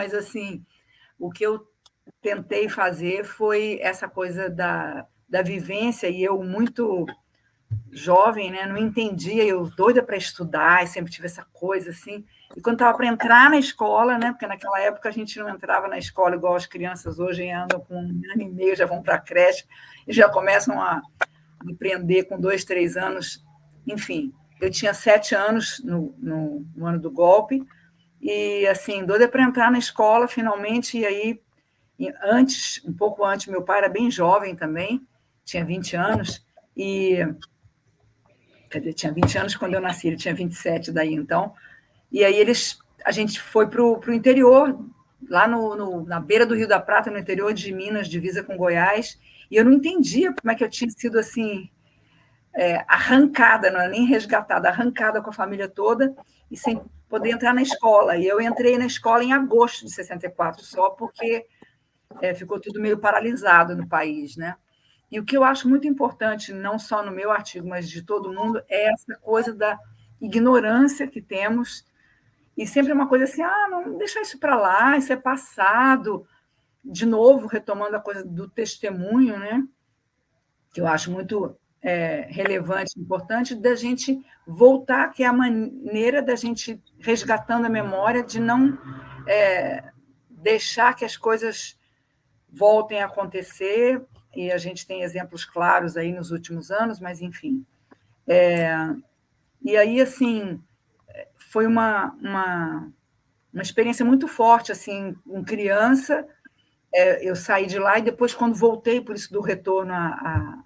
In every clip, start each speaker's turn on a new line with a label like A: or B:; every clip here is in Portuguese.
A: mas assim, o que eu tentei fazer foi essa coisa da vivência, e eu muito jovem, né, não entendia, eu doida para estudar, e sempre tive essa coisa assim. E quando estava para entrar na escola, né, porque naquela época a gente não entrava na escola igual as crianças hoje andam com 1 ano e meio, já vão para a creche e já começam a aprender com 2, 3 anos. Enfim, eu tinha 7 anos no ano do golpe, e assim, doida para entrar na escola finalmente, e aí, antes, um pouco antes, meu pai era bem jovem também, tinha 20 anos, e quer dizer, tinha 20 anos quando eu nasci, ele tinha 27 daí, então. E aí a gente foi para o interior, lá na beira do Rio da Prata, no interior de Minas, divisa com Goiás, e eu não entendia como é que eu tinha sido assim, arrancada, não é nem resgatada, arrancada com a família toda, e sem poder entrar na escola. E eu entrei na escola em agosto de 64, só porque ficou tudo meio paralisado no país, né? E o que eu acho muito importante, não só no meu artigo, mas de todo mundo, é essa coisa da ignorância que temos, e sempre é uma coisa assim, não deixa isso para lá, isso é passado. De novo, retomando a coisa do testemunho, né? Que eu acho muito relevante, importante, da gente voltar, que é a maneira da gente, resgatando a memória, de não deixar que as coisas voltem a acontecer, e a gente tem exemplos claros aí nos últimos anos, mas, enfim. E aí, assim, foi uma experiência muito forte, assim, com criança. Eu saí de lá, e depois, quando voltei, por isso do retorno a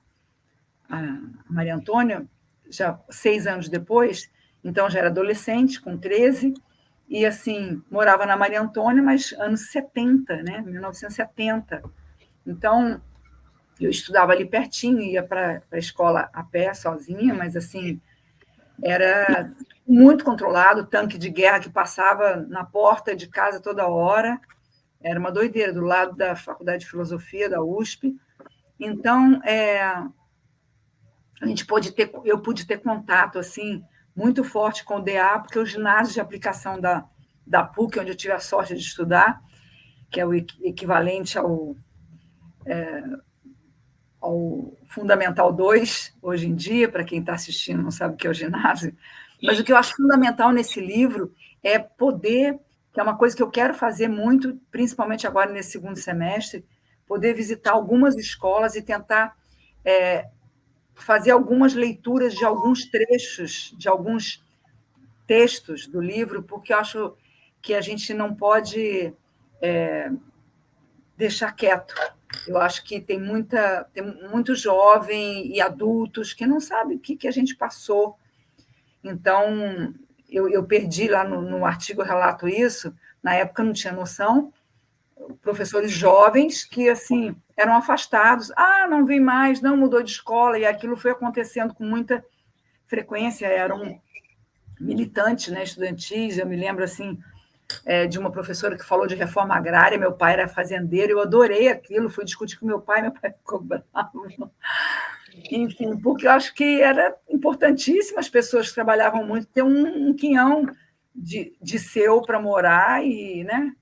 A: Maria Antônia, já 6 anos depois, então já era adolescente, com 13, e assim, morava na Maria Antônia, mas anos 70, né? 1970. Então, eu estudava ali pertinho, ia para a escola a pé, sozinha, mas assim, era muito controlado, tanque de guerra que passava na porta de casa toda hora, era uma doideira, do lado da Faculdade de Filosofia, da USP. Então, eu pude ter contato assim muito forte com o DA, porque o ginásio de aplicação da PUC, onde eu tive a sorte de estudar, que é o equivalente ao Fundamental 2, hoje em dia, para quem está assistindo não sabe o que é o ginásio, mas o que eu acho fundamental nesse livro é poder, que é uma coisa que eu quero fazer muito, principalmente agora nesse segundo semestre, poder visitar algumas escolas e tentar fazer algumas leituras de alguns trechos, de alguns textos do livro, porque eu acho que a gente não pode deixar quieto. Eu acho que tem muito jovem e adultos que não sabem o que a gente passou. Então, eu perdi lá no artigo, eu relato isso, na época eu não tinha noção, professores jovens que assim eram afastados, não vem mais, não mudou de escola, e aquilo foi acontecendo com muita frequência, eram militantes, né, estudantis. Eu me lembro assim de uma professora que falou de reforma agrária, meu pai era fazendeiro, eu adorei aquilo, fui discutir com meu pai ficou bravo. Enfim, porque eu acho que era importantíssimo as pessoas que trabalhavam muito ter um quinhão de seu para morar, né?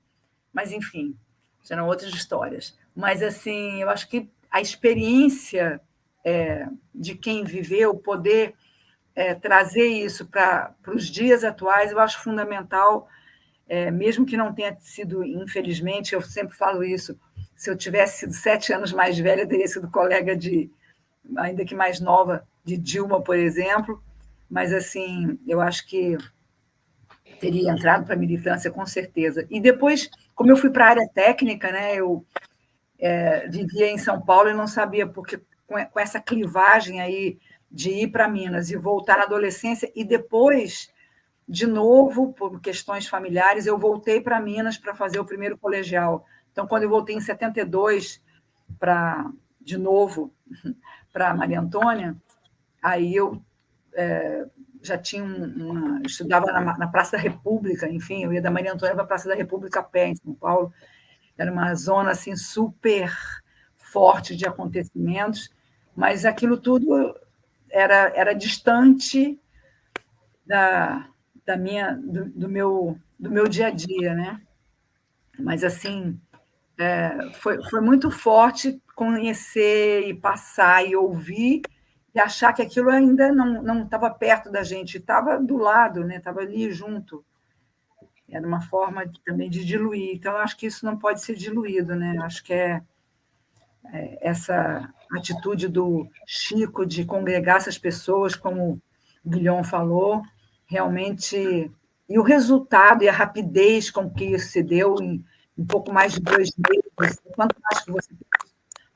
A: Mas, enfim, serão outras histórias. Mas, assim, eu acho que a experiência de quem viveu, poder trazer isso para os dias atuais, eu acho fundamental, mesmo que não tenha sido, infelizmente, eu sempre falo isso, se eu tivesse sido 7 anos mais velha, teria sido colega ainda que mais nova, de Dilma, por exemplo, mas, assim, eu acho que teria entrado para a militância, com certeza. E depois, como eu fui para a área técnica, né, eu vivia em São Paulo e não sabia, porque com essa clivagem aí de ir para Minas e voltar na adolescência, e depois, de novo, por questões familiares, eu voltei para Minas para fazer o primeiro colegial. Então, quando eu voltei em 72, de novo, para Maria Antônia, aí eu já tinha estudava na Praça da República, enfim, eu ia da Maria Antônia para a Praça da República a pé, em São Paulo. Era uma zona assim super forte de acontecimentos, mas aquilo tudo era distante do meu dia a dia, né?
B: Mas, assim, foi muito forte conhecer e passar e ouvir e achar que aquilo ainda não estava perto da gente, estava do lado, né? Estava ali junto. Era uma forma também de diluir. Então, eu acho que isso não pode ser diluído, né? Acho que essa atitude do Chico de congregar essas pessoas, como o Guilhom falou, realmente. E o resultado e a rapidez com que isso se deu em pouco mais de 2 meses, quanto mais que você.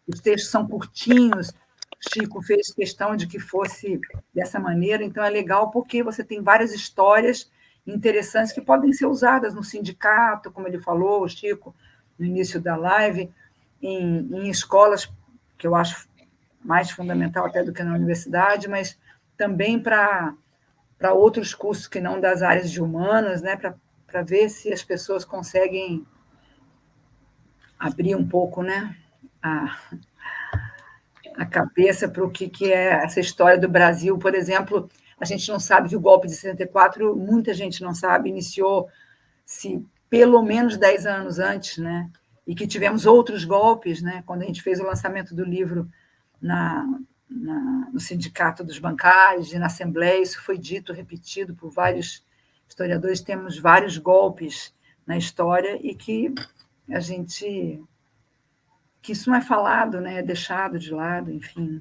B: Os textos são curtinhos, Chico fez questão de que fosse dessa maneira, então é legal porque você tem várias histórias interessantes que podem ser usadas no sindicato, como ele falou, o Chico, no início da live, em escolas, que eu acho mais fundamental até do que na universidade, mas também para outros cursos que não das áreas de humanas, né, para ver se as pessoas conseguem abrir um pouco, né, a, a cabeça para o que é essa história do Brasil. Por exemplo, a gente não sabe que o golpe de 64, muita gente não sabe, iniciou-se pelo menos 10 anos antes, né? E que tivemos outros golpes, né? Quando a gente fez o lançamento do livro na, no Sindicato dos Bancários e na Assembleia, isso foi dito, repetido por vários historiadores, temos vários golpes na história e que a gente que isso não é falado, né? É deixado de lado, enfim.